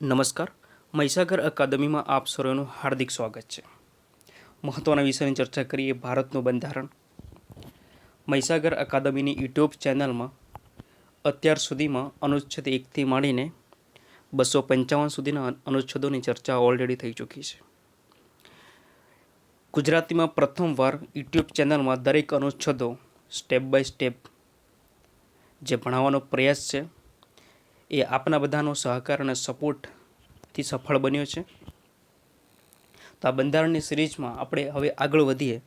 નમસ્કાર. મહીસાગર અકાદમીમાં આપ સર્વેનું હાર્દિક સ્વાગત છે. મહત્ત્વના વિષયની ચર્ચા કરીએ. ભારતનું બંધારણ. મહીસાગર અકાદમીની યુટ્યુબ ચેનલમાં અત્યાર સુધીમાં અનુચ્છેદ 1થી માંડીને 255 સુધીના અનુચ્છેદોની ચર્ચા ઓલરેડી થઈ ચૂકી છે. ગુજરાતીમાં પ્રથમવાર યુટ્યુબ ચેનલમાં દરેક અનુચ્છેદો સ્ટેપ બાય સ્ટેપ જે ભણાવવાનો પ્રયાસ છે એ આપના બધાનો સહકાર અને સપોર્ટથી સફળ બન્યો છે. તો આ બંધારણની સિરીઝમાં આપણે હવે આગળ વધીએ.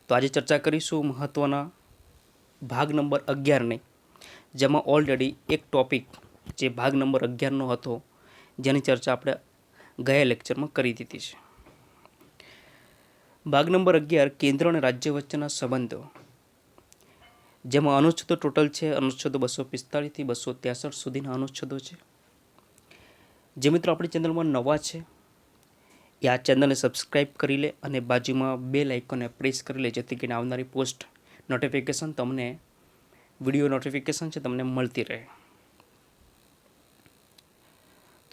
તો આજે ચર્ચા કરીશું મહત્ત્વના ભાગ નંબર 11ની, જેમાં ઓલરેડી એક ટોપિક જે ભાગ નંબર 11નો હતો જેની ચર્ચા આપણે ગયા લેક્ચરમાં કરી દીધી છે. ભાગ નંબર 11 કેન્દ્ર અને રાજ્ય વચ્ચેના સંબંધો, જેમાં અનુચ્છેદો ટોટલ છે અનુચ્છેદો 245 થી 263 સુધીના અનુચ્છેદો છે. જે મિત્રો આપણી ચેનલમાં નવા છે એ આ ચેનલને સબસ્ક્રાઈબ કરી લે અને બાજુમાં બેલ આઇકોનને પ્રેસ કરી લે, જેથી કરીને આવનારી પોસ્ટ નોટિફિકેશન તમને વિડીયો નોટિફિકેશન છે તમને મળતી રહે.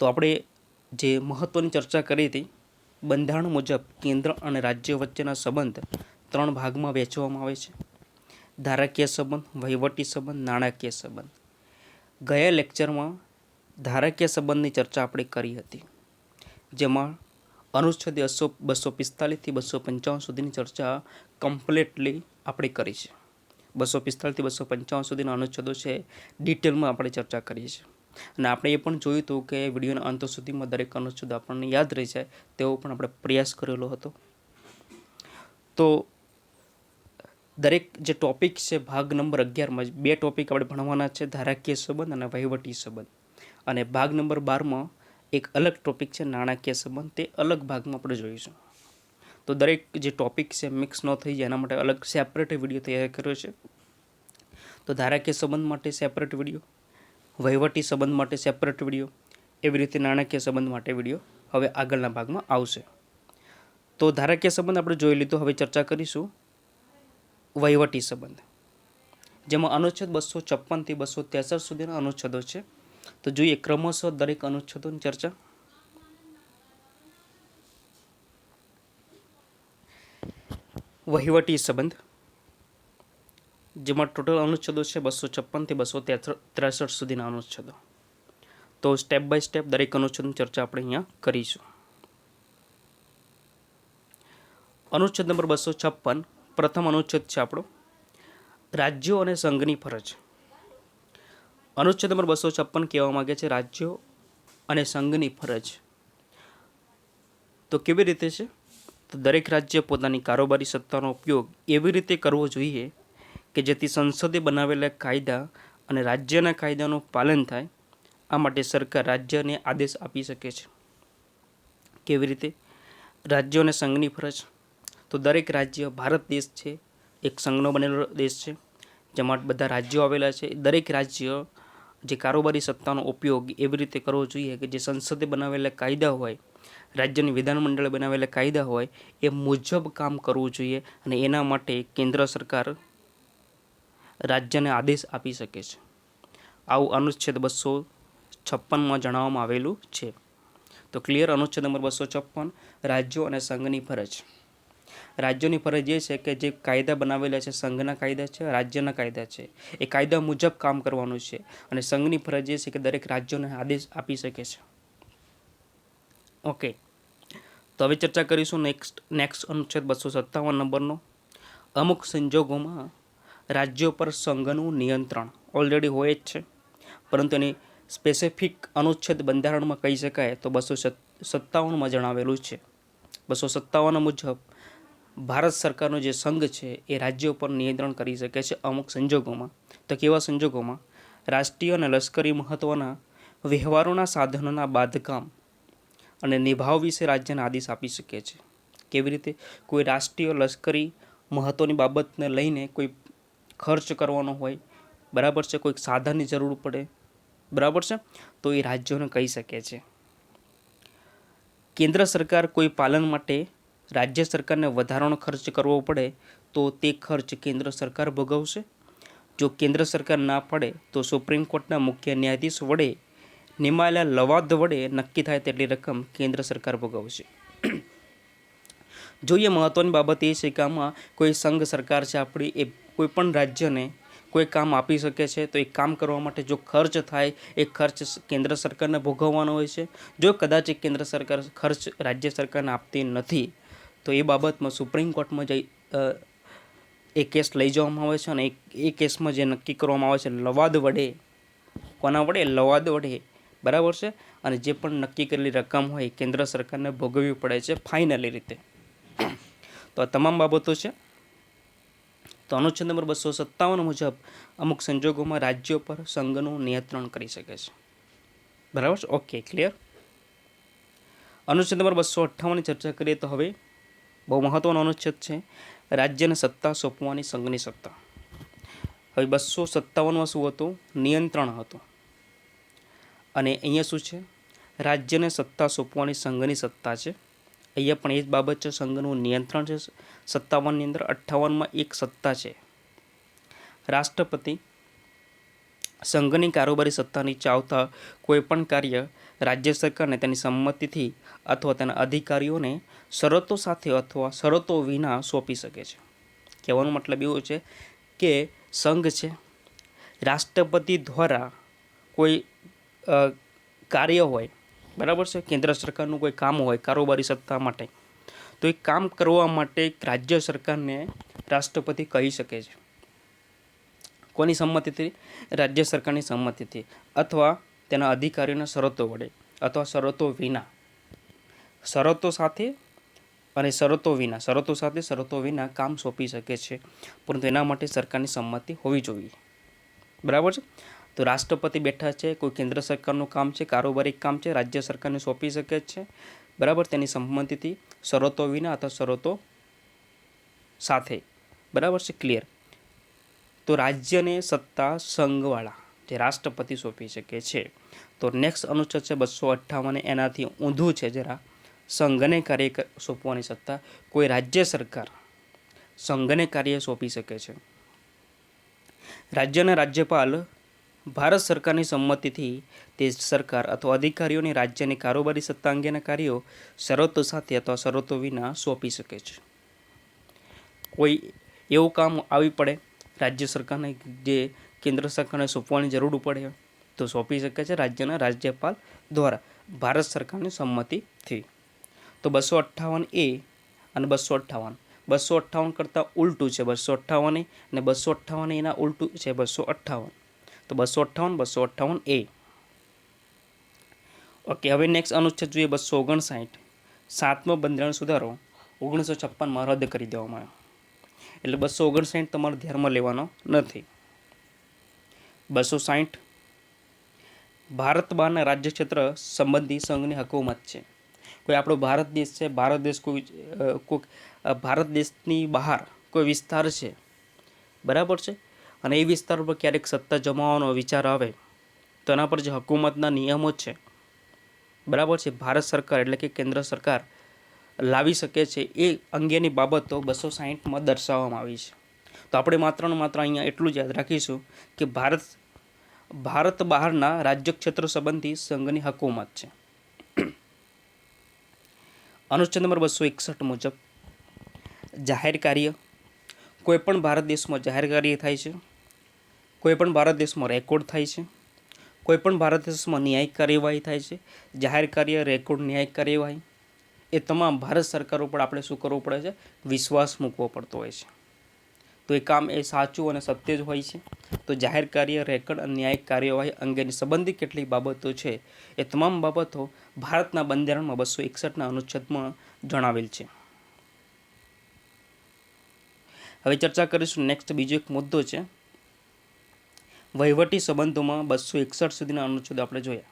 તો આપણે જે મહત્ત્વની ચર્ચા કરી હતી, બંધારણ મુજબ કેન્દ્ર અને રાજ્ય વચ્ચેના સંબંધ 3 ભાગમાં વહેંચવામાં આવે છે: ધારાકીય સંબંધ, વહીવટી સંબંધ, નાણાકીય સંબંધ. ગયા લેક્ચરમાં ધારાકીય સંબંધની ચર્ચા આપણે કરી હતી, જેમાં અનુચ્છેદ 245 થી 255 સુધીની ચર્ચા કમ્પ્લીટલી આપણે કરી છે. 245 થી 255 સુધીના અનુચ્છેદો છે ડિટેલમાં આપણે ચર્ચા કરીએ છીએ. અને આપણે એ પણ જોયું હતું કે વિડીયોના અંત સુધીમાં દરેક અનુચ્છેદ આપણને યાદ રહી જાય તેવો પણ આપણે પ્રયાસ કરેલો હતો. તો દરેક જે ટોપિક છે ભાગ નંબર 11માં 2 ટોપિક આપણે ભણવાના છે: ધારાકીય સંબંધ અને વહીવટી સંબંધ. અને ભાગ નંબર 12માં એક અલગ ટોપિક છે નાણાકીય સંબંધ. તે અલગ ભાગમાં આપણે જોઈશું. તો દરેક જે ટોપિક છે મિક્સ ન થઈ જાય એના માટે અલગ સેપરેટ વિડીયો તૈયાર કર્યો છે. તો ધારાકીય સંબંધ માટે સેપરેટ વિડીયો, વહીવટી સંબંધ માટે સેપરેટ વિડીયો, એવી રીતે નાણાકીય સંબંધ માટે વિડીયો હવે આગળના ભાગમાં આવશે. તો ધારાકીય સંબંધ આપણે જોઈ લીધો. હવે ચર્ચા કરીશું વહીવટી સંબંધ, જેમાં અનુચ્છેદ 256 થી 263 સુધીના અનુચ્છેદો છે. તો જોઈએ ક્રમશઃ દરેક અનુચ્છેદોની ચર્ચા. વહીવટી સંબંધ, જેમાં ટોટલ અનુચ્છેદો છે 256 થી 263 સુધીના અનુચ્છેદો. તો સ્ટેપ બાય સ્ટેપ દરેક અનુચ્છેદની ચર્ચા આપણે અહીંયા કરીશું. અનુચ્છેદ નંબર 256, પ્રથમ અનુચ્છેદ છે આપણો રાજ્યો અને સંઘની ફરજ. અનુચ્છેદ નંબર 256 કહેવા માંગે છે રાજ્યો અને સંઘની ફરજ. તો કેવી રીતે છે? તો દરેક રાજ્ય પોતાની કારોબારી સત્તાનો ઉપયોગ એવી રીતે કરવો જોઈએ કે જેથી સંસદે બનાવેલા કાયદા અને રાજ્યના કાયદાનું પાલન થાય. આ માટે સરકાર રાજ્યને આદેશ આપી શકે છે. કેવી રીતે? રાજ્યો અને સંઘની ફરજ. તો દરેક રાજ્ય, ભારત દેશ છે એક સંઘનો બનેલો દેશ છે જેમાં બધા રાજ્યો આવેલા છે. દરેક રાજ્ય જે કારોબારી સત્તાનો ઉપયોગ એવી રીતે કરવો જોઈએ કે જે સંસદે બનાવેલા કાયદા હોય, રાજ્યની વિધાનમંડળે બનાવેલા કાયદા હોય એ મુજબ કામ કરવું જોઈએ. અને એના માટે કેન્દ્ર સરકાર રાજ્યને આદેશ આપી શકે છે. આવું અનુચ્છેદ 256માં જણાવવામાં આવેલું છે. તો ક્લિયર. અનુચ્છેદ નંબર 256 રાજ્યો અને સંઘની ફરજ. રાજ્યોની ફરજ એ છે કે જે કાયદા બનાવેલા છે, સંઘના કાયદા છે, રાજ્યના કાયદા છે, એ કાયદા મુજબ કામ કરવાનું છે. અને સંઘની ફરજ એ છે કે દરેક રાજ્યોને આદેશ આપી શકે છે. ઓકે, તો હવે ચર્ચા કરીશું નેક્સ્ટ અનુચ્છેદ 257 નંબરનો. અમુક સંજોગોમાં રાજ્યો પર સંઘનું નિયંત્રણ ઓલરેડી હોય જ છે, પરંતુ એની સ્પેસિફિક અનુચ્છેદ બંધારણમાં કહી શકાય તો 257માં જણાવેલું છે. 257 મુજબ ભારત સરકારનો જે સંઘ છે એ રાજ્યો પર નિયંત્રણ કરી શકે છે અમુક સંજોગોમાં. તો કેવા સંજોગોમાં? રાષ્ટ્રીય અને લશ્કરી મહત્ત્વના વ્યવહારોના સાધનોના બાંધકામ અને નિભાવ વિશે રાજ્યને આદેશ આપી શકે છે. કેવી રીતે? કોઈ રાષ્ટ્રીય લશ્કરી મહત્ત્વની બાબતને લઈને કોઈ ખર્ચ કરવાનો હોય, બરાબર છે, કોઈક સાધનની જરૂર પડે, બરાબર છે, તો એ રાજ્યોને કહી શકે છે. કેન્દ્ર સરકાર કોઈ પાલન માટે રાજ્ય સરકારને વધારાનો ખર્ચ કરવો પડે તો તે ખર્ચ કેન્દ્ર સરકાર ભોગવશે. જો કેન્દ્ર સરકાર ના પડે તો સુપ્રીમ કોર્ટના મુખ્ય ન્યાયાધીશ વડે નિમાયેલા લવાદ વડે નક્કી થાય તેટલી રકમ કેન્દ્ર સરકાર ભોગવશે. જોઈએ મહત્વની બાબત એ છે કે આમાં કોઈ સંઘ સરકાર છે આપણી, એ કોઈ પણ રાજ્યને કોઈ કામ આપી શકે છે. તો એ કામ કરવા માટે જો ખર્ચ થાય એ ખર્ચ કેન્દ્ર સરકારને ભોગવવાનો હોય છે. જો કદાચ કેન્દ્ર સરકાર ખર્ચ રાજ્ય સરકારને આપતી નથી તો એ બાબતમાં સુપ્રીમ કોર્ટમાં જઈ એ કેસ લઈ જવામાં આવે છે અને એ કેસમાં જે નક્કી કરવામાં આવે છે લવાદ વડે, કોના વડે? લવાદ વડે, બરાબર છે. અને જે પણ નક્કી કરેલી રકમ હોય કેન્દ્ર સરકારને ભોગવવી પડે છે ફાઇનલી રીતે. તો આ તમામ બાબતો છે. તો અનુચ્છેદ નંબર 257 મુજબ અમુક સંજોગોમાં રાજ્યો પર સંઘનું નિયંત્રણ કરી શકે છે. બરાબર છે, ઓકે, ક્લિયર. અનુચ્છેદ નંબર 258ની ચર્ચા કરીએ તો હવે બહુ મહત્વનો અનુચ્છેદ છે, રાજ્યને સત્તા સોંપવાની સંઘની સત્તા. હવે 257માં શું હતું? નિયંત્રણ હતું. અને અહીંયા શું છે? રાજ્યને સત્તા સોંપવાની સંઘની સત્તા છે. અહીંયા પણ એ જ બાબત છે, સંઘનું નિયંત્રણ છે 57ની અંદર. 58માં એક સત્તા છે, રાષ્ટ્રપતિ સંઘની કારોબારી સત્તા નીચે આવતા કોઈ પણ કાર્ય રાજ્ય સરકારને તેની સંમતિથી અથવા તેના અધિકારીઓને શરતો સાથે અથવા શરતો વિના સોંપી શકે છે. કહેવાનો મતલબ એવો છે કે સંઘ છે, રાષ્ટ્રપતિ દ્વારા કોઈ કાર્ય હોય, બરાબર છે, કેન્દ્ર સરકારનું કોઈ કામ હોય કારોબારી સત્તા માટે, તો એ કામ કરવા માટે રાજ્ય સરકારને રાષ્ટ્રપતિ કહી શકે છે. કોની સંમતિથી? રાજ્ય સરકારની સંમતિથી અથવા તેના અધિકારીઓના શરતો વડે અથવા શરતો વિના. શરતો સાથે અને શરતો વિના, શરતો સાથે શરતો વિના કામ સોંપી શકે છે, પરંતુ એના માટે સરકારની સંમતિ હોવી જોઈએ. બરાબર છે. તો રાષ્ટ્રપતિ બેઠા છે, કોઈ કેન્દ્ર સરકારનું કામ છે, કારોબારી કામ છે, રાજ્ય સરકારને સોંપી શકે છે, બરાબર, તેની સંમતિથી, શરતો વિના અથવા શરતો સાથે. બરાબર છે, ક્લિયર. તો રાજ્યને સત્તા સંઘવાળા જે રાષ્ટ્રપતિ સોંપી શકે છે. તો નેક્સ્ટ અનુચ્છેદ છે 258, એનાથી ઊંધું છે જરા. સંઘને કાર્ય સોંપવાની સત્તા કોઈ રાજ્ય સરકાર સંઘને કાર્ય સોંપી શકે છે. રાજ્યના રાજ્યપાલ ભારત સરકારની સંમતિથી તે સરકાર અથવા અધિકારીઓની રાજ્યની કારોબારી સત્તા અંગેના કાર્યો શરતો સાથે અથવા શરતો વિના સોંપી શકે છે. કોઈ એવું કામ આવી પડે રાજ્ય સરકારને જે કેન્દ્ર સરકારને સોંપવાની જરૂર પડે તો સોંપી શકે છે રાજ્યના રાજ્યપાલ દ્વારા ભારત સરકારની સંમતિથી. તો 258A અને 258, 258 કરતાં ઉલટું છે 258A અને 258 એના ઉલટું છે 258. તો 258, 258A. ઓકે, હવે નેક્સ્ટ અનુચ્છેદ જોઈએ 259. 7મો બંધારણ સુધારો 1956માં રદ કરી દેવામાં આવ્યો. એટલે 259 તમારે ધ્યાનમાં લેવાનો નથી. 260 ભારત બહારના રાજ્ય ક્ષેત્ર સંબંધી સંઘની હકુમત છે. કોઈ આપણો ભારત દેશ છે, ભારત દેશ કોઈ ભારત દેશની બહાર કોઈ વિસ્તાર છે, બરાબર છે, અને એ વિસ્તાર પર ક્યારેક સત્તા જમાવવાનો વિચાર આવે તો એના પર જે હકુમતના નિયમો છે, બરાબર છે, ભારત સરકાર એટલે કે કેન્દ્ર સરકાર લાવી શકે છે, એ અંગેની બાબતો 260માં દર્શાવવામાં આવી છે. તો આપણે માત્ર ને માત્ર અહીંયા એટલું જ યાદ રાખીશું કે ભારત બહારના રાજ્ય ક્ષેત્ર સંબંધી સંઘની હકુમત છે. અનુચ્છેદ નંબર 261 મુજબ જાહેર કાર્ય કોઈ પણ ભારત દેશમાં જાહેર કાર્ય થાય છે, કોઈ પણ ભારત દેશમાં રેકોર્ડ થાય છે, કોઈ પણ ભારત દેશમાં ન્યાયિક કાર્યવાહી થાય છે. જાહેર કાર્ય, રેકોર્ડ, ન્યાયિક કાર્યવાહી એ તમામ ભારત સરકાર ઉપર આપણે શું કરવું પડે છે? વિશ્વાસ મૂકવો પડતો હોય છે. તો એ કામ એ સાચું અને સત્ય જ હોય છે. તો જાહેર કાર્ય, રેકોર્ડ અને ન્યાયિક કાર્યવાહી અંગેની સંબંધિત કેટલીક બાબતો છે એ તમામ બાબતો ભારતના બંધારણમાં 261ના અનુચ્છેદમાં જણાવેલ છે. હવે ચર્ચા કરીશું નેક્સ્ટ બીજો એક મુદ્દો છે વહીવટી સંબંધોમાં 261 સુધીના અનુચ્છેદો આપણે જોયા.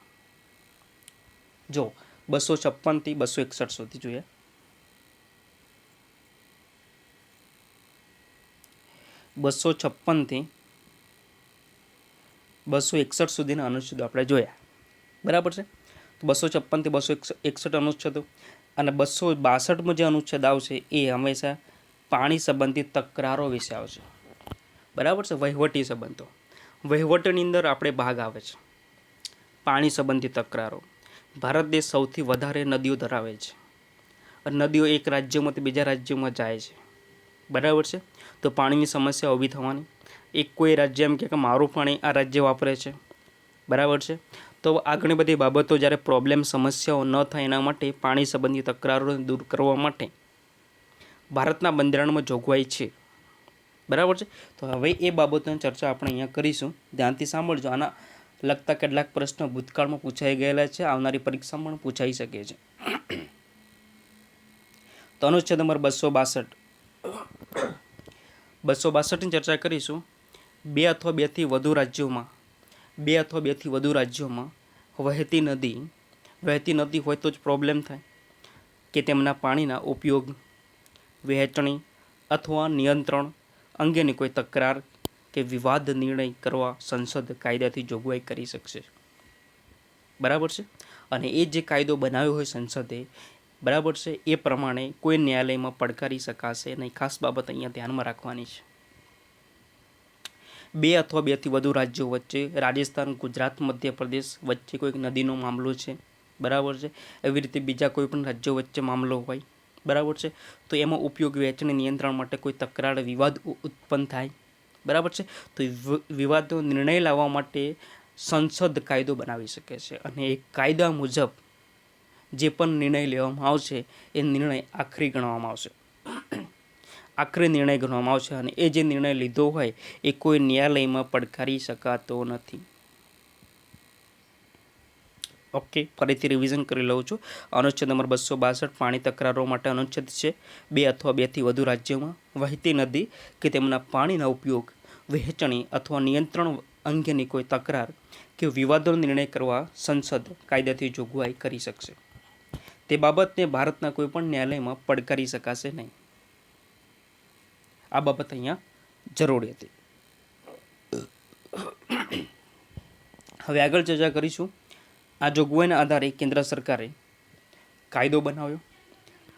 જો 256 થી 261 સુધી જોયા. 256 થી 261 સુધીના અનુચ્છેદો આપણે જોયા, બરાબર છે. 256 થી 261 અનુચ્છેદો અને 262માં જે અનુચ્છેદ આવશે એ હંમેશા પાણી સંબંધિત તકરારો વિશે આવશે, બરાબર છે. વહીવટી સંબંધો, વહીવટની અંદર આપણે ભાગ આવે છે. પાણી સંબંધી તકરારો. ભારત દેશ સૌથી વધારે નદીઓ ધરાવે છે અને નદીઓ એક રાજ્યમાંથી બીજા રાજ્યમાં જાય છે, બરાબર છે. તો પાણીની સમસ્યા ઊભી થવાની. એક કોઈ રાજ્ય એમ કે મારું પાણી આ રાજ્ય વાપરે છે, બરાબર છે. તો આ ઘણી બધી બાબતો જ્યારે પ્રોબ્લેમ સમસ્યાઓ ન થાય એના માટે પાણી સંબંધી તકરારોને દૂર કરવા માટે ભારતના બંધારણમાં જોગવાઈ છે, બરાબર છે. તો હવે એ બાબતોની ચર્ચા આપણે અહીંયા કરીશું. ધ્યાનથી સાંભળજો. આના લગતા કેટલાક પ્રશ્નો ભૂતકાળમાં પૂછાઈ ગયેલા છે, આવનારી પરીક્ષામાં પણ પૂછાઈ શકે છે. તો અનુચ્છેદ નંબર 262. 262ની ચર્ચા કરીશું. બે અથવા બેથી વધુ રાજ્યોમાં વહેતી નદી હોય તો જ પ્રોબ્લેમ થાય કે તેમના પાણીના ઉપયોગ, વહેંચણી અથવા નિયંત્રણ અંગેની કોઈ તકરાર કે વિવાદ નિર્ણય કરવા સંસદ કાયદાથી જોગવાઈ કરી શકશે, બરાબર છે. અને એ જે કાયદો બનાવ્યો હોય સંસદે, બરાબર છે, એ પ્રમાણે કોઈ ન્યાયાલયમાં પડકારી શકાશે નહીં. ખાસ બાબત અહીંયા ધ્યાનમાં રાખવાની છે. બે અથવા બેથી વધુ રાજ્યો વચ્ચે, રાજસ્થાન, ગુજરાત, મધ્યપ્રદેશ વચ્ચે કોઈક નદીનો મામલો છે, બરાબર છે. એવી રીતે બીજા કોઈ પણ રાજ્યો વચ્ચે મામલો હોય, બરાબર છે. તો એમાં ઉપયોગ, વહેંચણી, નિયંત્રણ માટે કોઈ તકરાર, વિવાદ ઉત્પન્ન થાય, બરાબર છે. તો વિવાદનો નિર્ણય લાવવા માટે સંસદ કાયદો બનાવી શકે છે અને એ કાયદા મુજબ જે પણ નિર્ણય લેવામાં આવશે એ નિર્ણય આખરી ગણવામાં આવશે, આખરી નિર્ણય ગણવામાં આવશે. અને એ જે નિર્ણય લીધો હોય એ કોઈ ન્યાયાલયમાં પડકારી શકાતો નથી. ઓકે, ફરીથી રિવિઝન કરી લઉં છું. અનુચ્છેદ નંબર 262 પાણી તકરારો માટે અનુચ્છેદ છે. બે અથવા બેથી વધુ રાજ્યોમાં વહેતી નદી કે તેમના પાણીના ઉપયોગ, વહેંચણી અથવા નિયંત્રણ અંગેની કોઈ તકરાર કે વિવાદનો નિર્ણય કરવા સંસદ કાયદાથી જોગવાઈ કરી શકશે. તે બાબતને ભારતના કોઈ પણ ન્યાયાલયમાં પડકારી શકાશે નહીં. આ બાબત અહીંયા જરૂરી હતી. હવે આગળ ચર્ચા કરીશું. આ જોગવાઈના આધારે કેન્દ્ર સરકારે કાયદો બનાવ્યો.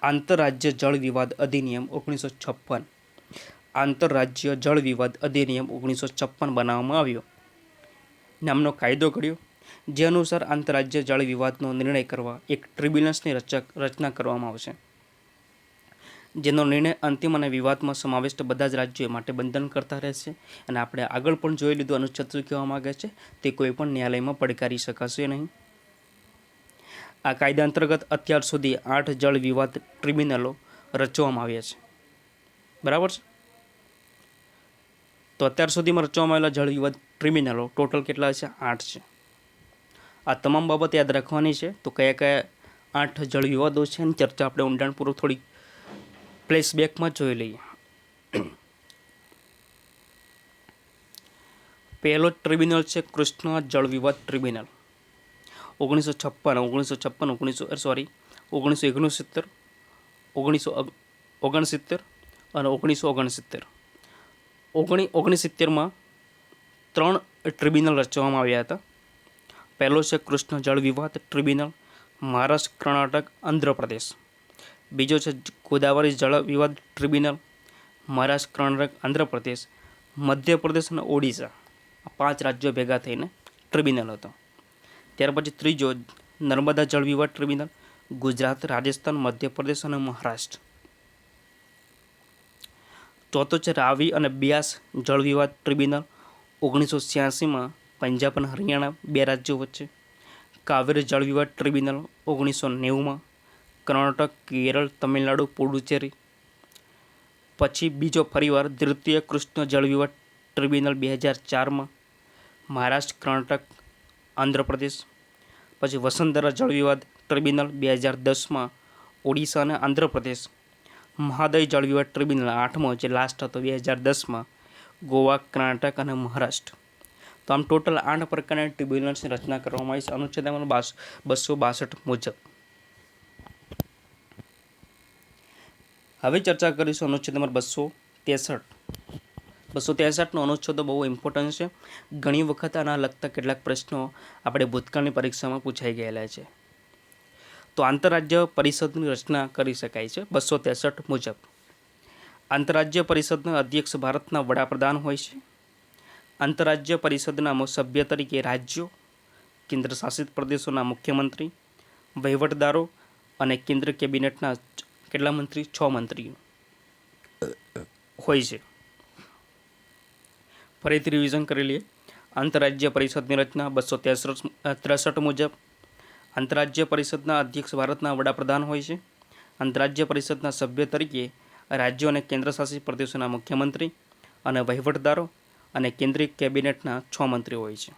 આંતરરાજ્ય જળ વિવાદ અધિનિયમ 1956. આંતરરાજ્ય જળ વિવાદ અધિનિયમ 1956 બનાવવામાં આવ્યો. નામનો કાયદો ઘડ્યો, જે અનુસાર આંતરરાજ્ય જળ વિવાદનો નિર્ણય કરવા એક ટ્રિબ્યુનલ્સની રચના કરવામાં આવશે, જેનો નિર્ણય અંતિમ અને વિવાદમાં સમાવિષ્ટ બધા જ રાજ્યો માટે બંધન કરતા રહેશે. અને આપણે આગળ પણ જોઈ લીધું અનુચ્છેદ શું કહેવા માંગે છે, તે કોઈ પણ ન્યાયાલયમાં પડકારી શકાશે નહીં. આ કાયદા અંતર્ગત અત્યાર સુધી 8 જળ વિવાદ ટ્રિબ્યુનલો રચવામાં આવ્યા છે, બરાબર છે. તો અત્યાર સુધીમાં રચવામાં આવેલા જળ વિવાદ ટ્રિબ્યુનલો ટોટલ કેટલા છે? 8 છે. આ તમામ બાબત યાદ રાખવાની છે. તો કયા કયા 8 જળ વિવાદો છે એની ચર્ચા આપણે ઊંડાણપૂર્વક થોડી ફ્લેશબેકમાં જોઈ લઈએ. પહેલો ટ્રિબ્યુનલ છે કૃષ્ણ જળ વિવાદ ટ્રિબ્યુનલ. 1969, 1969 અને 1969. 1969માં 3 ટ્રિબ્યુનલ રચવામાં આવ્યા હતા. પહેલો છે કૃષ્ણ જળ વિવાદ ટ્રિબ્યુનલ, મહારાષ્ટ્ર, કર્ણાટક, આંધ્રપ્રદેશ. બીજો છે ગોદાવરી જળ વિવાદ ટ્રિબ્યુનલ, મહારાષ્ટ્ર, કર્ણાટક, આંધ્રપ્રદેશ, મધ્યપ્રદેશ અને ઓડિશા. આ 5 રાજ્યો ભેગા થઈને ટ્રિબ્યુનલ હતો. ત્યાર પછી ત્રીજો નર્મદા જળ વિવાદ ટ્રિબ્યુનલ, ગુજરાત, રાજસ્થાન, મધ્યપ્રદેશ અને મહારાષ્ટ્ર. ચોથો છે રાવી અને બ્યાસ જળ વિવાદ ટ્રિબ્યુનલ, 1986માં પંજાબ અને હરિયાણા 2 રાજ્યો વચ્ચે. કાવેરી જળ વિવાદ ટ્રિબ્યુનલ 1990માં કર્ણાટક, કેરળ, તમિલનાડુ, પુડુચેરી. પછી બીજો ફરીવાર દ્વિતીય કૃષ્ણ જળ વિવાદ ટ્રિબ્યુનલ 2004માં મહારાષ્ટ્ર, કર્ણાટક, આંધ્રપ્રદેશ. પછી વસુંધરા જળ વિવાદ ટ્રિબ્યુનલ 2010માં ઓડિશા અને આંધ્રપ્રદેશ. મહાદય જળ વિવાદ ટ્રિબ્યુનલ 8મો જે લાસ્ટ હતો 2010માં ગોવા, કર્ણાટક અને મહારાષ્ટ્ર. તો આમ ટોટલ 8 પ્રકારના ટ્રિબ્યુનલ્સની રચના કરવામાં આવી છે અનુચ્છેદ નંબર 262 મુજબ. હવે ચર્ચા કરીશું અનુચ્છેદ નંબર 263. 263નો અનુચ્છેદો બહુ ઇમ્પોર્ટન્ટ છે. ઘણી વખત આના લગતા કેટલાક પ્રશ્નો આપણે ભૂતકાળની પરીક્ષામાં પૂછાઈ ગયેલા છે. તો આંતરરાજ્ય પરિષદની રચના કરી શકાય છે 263 મુજબ. આંતરરાજ્ય પરિષદના અધ્યક્ષ ભારતના વડાપ્રધાન હોય છે. આંતરરાજ્ય પરિષદના સભ્ય તરીકે રાજ્યો, કેન્દ્ર શાસિત પ્રદેશોના મુખ્યમંત્રી, વહીવટદારો અને કેન્દ્ર કેબિનેટના કેટલા મંત્રી? 6 મંત્રીઓ હોય છે. ફરીથી રિવિઝન કરી લઈએ. આંતરરાજ્ય પરિષદની રચના 263 મુજબ આંતરરાજ્ય પરિષદના અધ્યક્ષ ભારતના વડાપ્રધાન હોય છે. આંતરરાજ્ય પરિષદના સભ્ય તરીકે રાજ્યો અને કેન્દ્રશાસિત પ્રદેશોના મુખ્યમંત્રી અને વહીવટદારો અને કેન્દ્રીય કેબિનેટના 6 મંત્રીઓ હોય છે.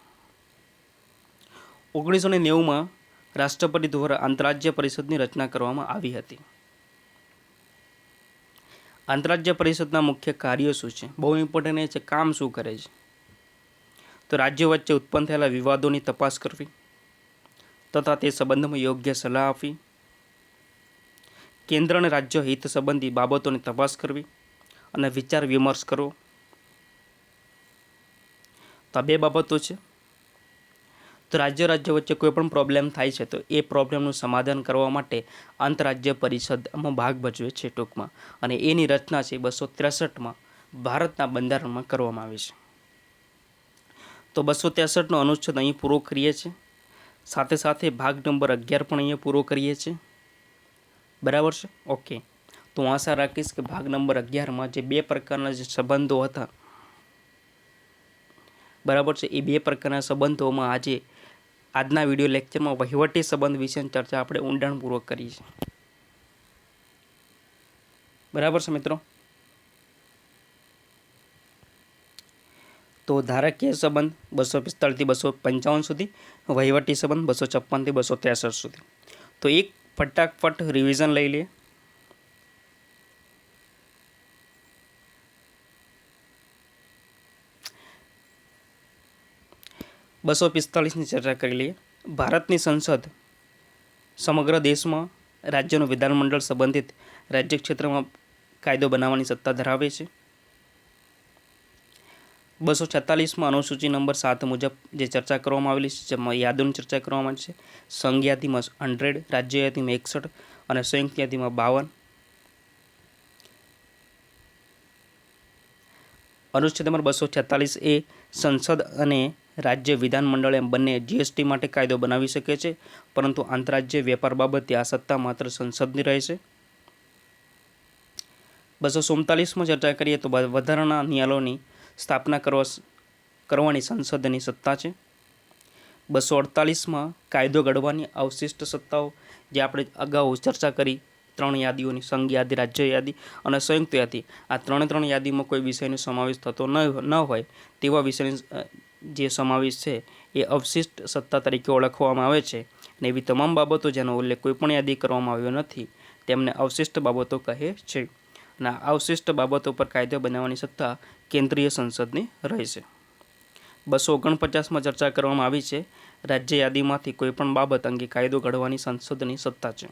1990માં રાષ્ટ્રપતિ દ્વારા આંતરરાજ્ય પરિષદની રચના કરવામાં આવી હતી. આંતરરાજ્ય પરિષદના મુખ્ય કાર્યો શું છે? બહુ ઇમ્પોર્ટન્ટ એ છે, કામ શું કરે છે? તો રાજ્યો વચ્ચે ઉત્પન્ન થયેલા વિવાદોની તપાસ કરવી તથા તે સંબંધમાં યોગ્ય સલાહ આપવી, કેન્દ્ર અને રાજ્ય હિત સંબંધી બાબતોની તપાસ કરવી અને વિચાર વિમર્શ કરવો. તો આ 2 બાબતો છે. તો રાજ્ય વચ્ચે કોઈ પણ પ્રોબ્લેમ થાય છે તો એ પ્રોબ્લેમનું સમાધાન કરવા માટે આંતરરાજ્ય પરિષદમાં ભાગ ભજવે છે ટૂંકમાં, અને એની રચના છે 263માં ભારતના બંધારણમાં કરવામાં આવી છે. તો 263નો અનુચ્છેદ અહીં પૂરો કરીએ છીએ. સાથે સાથે ભાગ નંબર 11 પણ અહીંયા પૂરો કરીએ છીએ. બરાબર છે? ઓકે. તો હું આશા રાખીશ કે ભાગ નંબર 11માં જે 2 પ્રકારના જે સંબંધો હતા, બરાબર છે, એ 2 પ્રકારના સંબંધોમાં આજના વિડીયો લેક્ચરમાં વહીવટી સંબંધ વિશેની ચર્ચા આપણે ઊંડાણપૂર્વક કરી છે. બરાબર છે મિત્રો? તો ધારાકીય સંબંધ 245 થી 255 સુધી, વહીવટી સંબંધ 256 થી 263 સુધી. તો એક ફટાફટ રિવિઝન લઈ લઈએ. બસો 245ની ચર્ચા કરી લઈએ. ભારતની સંસદ સમગ્ર દેશમાં રાજ્યનું વિધાનમંડળ સંબંધિત રાજ્ય ક્ષેત્રમાં કાયદો બનાવવાની સત્તા ધરાવે છે. 246માં અનુસૂચિ નંબર 7 મુજબ જે ચર્ચા કરવામાં આવેલી છે, જેમાં યાદોની ચર્ચા કરવામાં આવી છે. સંઘ યાદીમાં 100, રાજ્ય યાદીમાં 61 અને સંયુક્ત યાદીમાં 52. અનુચ્છેદ નંબર 246 એ સંસદ અને રાજ્ય વિધાનમંડળ એમ બંને જીએસટી માટે કાયદો બનાવી શકે છે, પરંતુ આંતરરાજ્ય વેપાર બાબતે આ સત્તા માત્ર સંસદની રહેશે. 247માં ચર્ચા કરીએ તો વધારાના ન્યાયાલયોની સ્થાપના કરવાની સંસદની સત્તા છે. 248માં કાયદો ઘડવાની અવશિષ્ટ સત્તાઓ, જે આપણે અગાઉ ચર્ચા કરી, 3 યાદીઓની, સંઘ યાદી, રાજ્ય યાદી અને સંયુક્ત યાદી. આ 3 યાદીમાં કોઈ વિષયનો સમાવેશ થતો ન હોય તેવા વિષયની જે સમાવેશ છે એ અવશિષ્ટ સત્તા તરીકે ઓળખવામાં આવે છે. અને એવી તમામ બાબતો જેનો ઉલ્લેખ કોઈપણ યાદી કરવામાં આવ્યો નથી તેમને અવશિષ્ટ બાબતો કહે છે. અને આ અવશિષ્ટ બાબતો પર કાયદો બનાવવાની સત્તા કેન્દ્રીય સંસદની રહેશે. 249માં ચર્ચા કરવામાં આવી છે રાજ્ય યાદીમાંથી કોઈપણ બાબત અંગે કાયદો ઘડવાની સંસદની સત્તા છે.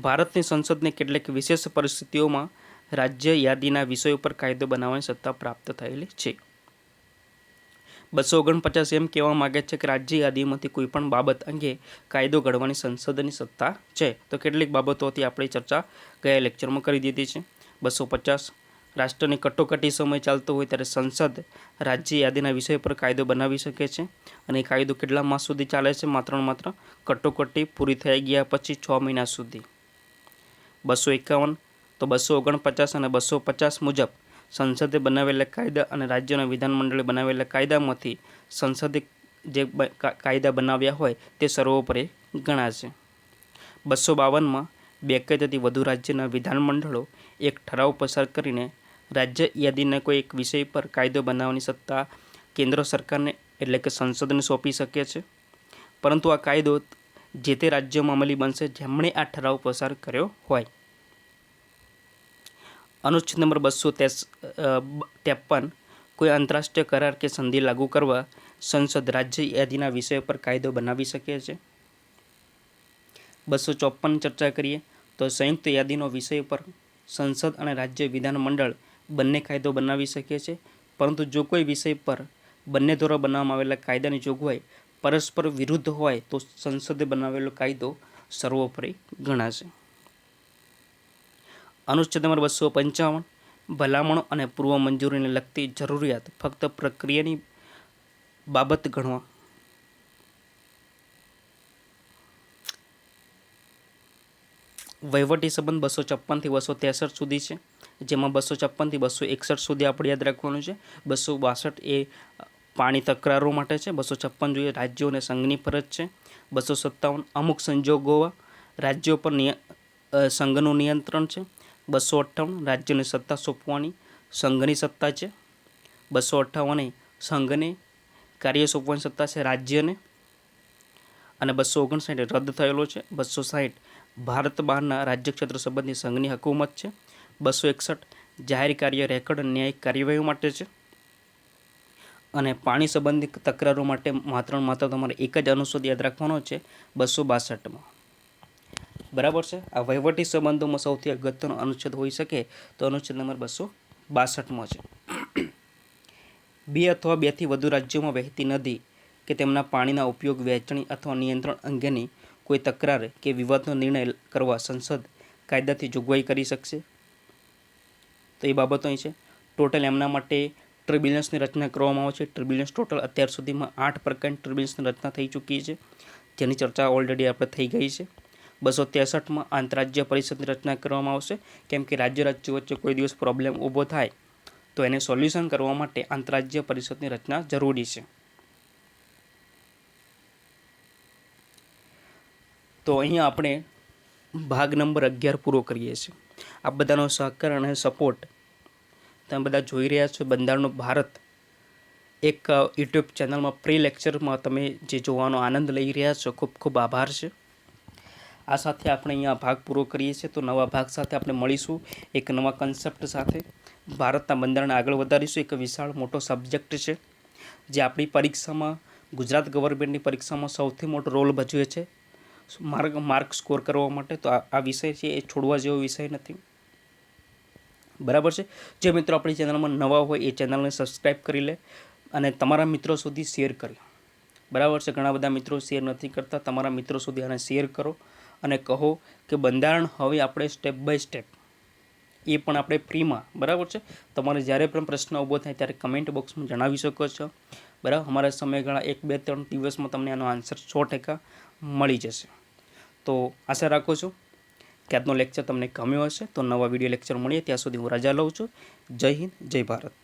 ભારતની સંસદને કેટલીક વિશેષ પરિસ્થિતિઓમાં રાજ્ય યાદીના વિષયો પર કાયદો બનાવવાની સત્તા પ્રાપ્ત થયેલી છે. 249 એમ કહેવા માંગે છે કે રાજ્ય યાદીમાંથી કોઈપણ બાબત અંગે કાયદો ઘડવાની સંસદની સત્તા છે. તો કેટલીક બાબતોથી આપણે ચર્ચા ગયા લેક્ચરમાં કરી દીધી છે. 250 રાષ્ટ્રની કટોકટી સમય ચાલતો હોય ત્યારે સંસદ રાજ્ય યાદીના વિષય પર કાયદો બનાવી શકે છે, અને એ કાયદો કેટલા માસ સુધી ચાલે છે? માત્ર કટોકટી પૂરી થઈ ગયા પછી 6 મહિના સુધી. 251 તો 249 અને 250 મુજબ સંસદે બનાવેલા કાયદા અને રાજ્યોના વિધાનમંડળે બનાવેલા કાયદામાંથી સંસદે જે કાયદા બનાવ્યા હોય તે સર્વોપરી ગણાશે. 252માં 2 કે તેથી વધુ રાજ્યના વિધાનમંડળો એક ઠરાવ પસાર કરીને રાજ્ય યાદીના કોઈ એક વિષય પર કાયદો બનાવવાની સત્તા કેન્દ્ર સરકારને એટલે કે સંસદને સોંપી શકે છે, પરંતુ આ કાયદો જે તે રાજ્યમાં અમલી બનશે જેમણે આ ઠરાવ પસાર કર્યો હોય. અનુચ્છેદ નંબર 253 કોઈ આંતરરાષ્ટ્રીય કરાર કે સંધિ લાગુ કરવા સંસદ રાજ્ય યાદીના વિષય પર કાયદો બનાવી શકે છે. 254 ચર્ચા કરીએ તો સંયુક્ત યાદીનો વિષય પર સંસદ અને રાજ્ય વિધાનમંડળ બંને કાયદો બનાવી શકે છે, પરંતુ જો કોઈ વિષય પર બંને દ્વારા બનાવવામાં આવેલા કાયદાની જોગવાઈ પરસ્પર વિરુદ્ધ હોય તો સંસદે બનાવેલો કાયદો સર્વોપરી ગણાશે. અનુચ્છેદ નંબર 255 ભલામણો અને પૂર્વ મંજૂરીને લગતી જરૂરિયાત ફક્ત પ્રક્રિયાની બાબત ગણવા વહીવટી સંબંધ 256 થી 263 સુધી છે, જેમાં 256 થી 261 સુધી આપણે યાદ રાખવાનું છે. 262 એ પાણી તકરારો માટે છે. 256 જોઈએ રાજ્યો અને સંઘની ફરજ છે. 257 અમુક સંજોગો રાજ્યો પર સંઘનું નિયંત્રણ છે. 258 રાજ્યોને સત્તા સોંપવાની સંઘની સત્તા છે. 258 સંઘને કાર્ય સોંપવાની સત્તા છે રાજ્યને. અને 259 રદ થયેલો છે. 260 ભારત બહારના રાજ્ય ક્ષેત્ર સંબંધી સંઘની હકુમત છે. 261 જાહેર કાર્ય રેકોર્ડ અને ન્યાયિક કાર્યવાહી માટે છે. અને પાણી સંબંધી તકરારો માટે માત્ર તમારે એક જ અનુચ્છેદ યાદ રાખવાનો છે, 262માં. બરાબર છે. આ વહીવટી સંબંધોમાં સૌથી અગત્યનો અનુચ્છેદ હોઈ શકે તો અનુચ્છેદ નંબર 262માં છે. 2 અથવા 2 થી વધુ રાજ્યોમાં વહેતી નદી કે તેમના પાણીના ઉપયોગ, વહેંચણી અથવા નિયંત્રણ અંગેની કોઈ તકરાર કે વિવાદનો નિર્ણય કરવા સંસદ કાયદાથી જોગવાઈ કરી શકશે. તો એ બાબતો અહીં છે. ટોટલ એમના માટે ટ્રિબ્યુનલ્સની રચના કરવામાં આવે છે. ટ્રિબ્યુનલ્સ ટોટલ અત્યાર સુધીમાં 8 પ્રકારની ટ્રિબ્યુનલ્સની રચના થઈ ચૂકી છે, જેની ચર્ચા ઓલરેડી આપણે થઈ ગઈ છે. 263માં આંતરરાજ્ય પરિષદની રચના કરવામાં આવશે, કેમ કે રાજ્ય વચ્ચે કોઈ દિવસ પ્રોબ્લેમ ઊભો થાય તો એને સોલ્યુશન કરવા માટે આંતરરાજ્ય પરિષદની રચના જરૂરી છે. તો અહીંયા આપણે ભાગ નંબર 11 પૂરો કરીએ છીએ. આ બધાનો સહકાર અને સપોર્ટ તમે બધા જોઈ રહ્યા છો. બંધારણનું ભારત એક યુટ્યુબ ચેનલમાં પ્રી લેક્ચરમાં તમે જે જોવાનો આનંદ લઈ રહ્યા છો, ખૂબ ખૂબ આભાર છે. આ સાથે આપણે અહીંયા ભાગ પૂરો કરીએ છીએ. તો નવા ભાગ સાથે આપણે મળીશું એક નવા કન્સેપ્ટ સાથે. ભારતના બંધારણને આગળ વધારીશું. એક વિશાળ મોટો સબ્જેક્ટ છે જે આપણી પરીક્ષામાં, ગુજરાત ગવર્મેન્ટની પરીક્ષામાં સૌથી મોટો રોલ ભજવે છે માર્ક સ્કોર કરવા માટે. તો આ વિષય છે એ છોડવા જેવો વિષય નથી. બરાબર છે. જે મિત્રો આપણી ચેનલમાં નવા હોય એ ચેનલને સબસ્ક્રાઈબ કરી લે અને તમારા મિત્રો સુધી શેર કરી. બરાબર છે. ઘણા બધા મિત્રો શેર નથી કરતા. તમારા મિત્રો સુધી આને શેર કરો અને કહો કે બંધારણ હવે આપણે સ્ટેપ બાય સ્ટેપ, એ પણ આપણે ફ્રીમાં. બરાબર છે. તમારે જ્યારે પણ પ્રશ્ન ઊભો થાય ત્યારે કમેન્ટ બોક્સમાં જણાવી શકો છો. બરાબર. અમારા સમયગાળા 1, 2, 3 દિવસમાં તમને આનો આન્સર 100% મળી જશે. તો આશા રાખું છું કે આજનો લેક્ચર તમને ગમ્યો હશે. તો નવા વિડીયો લેક્ચર મળીએ ત્યાં સુધી હું રજા લઉં છું. જય હિન્દ, જય ભારત.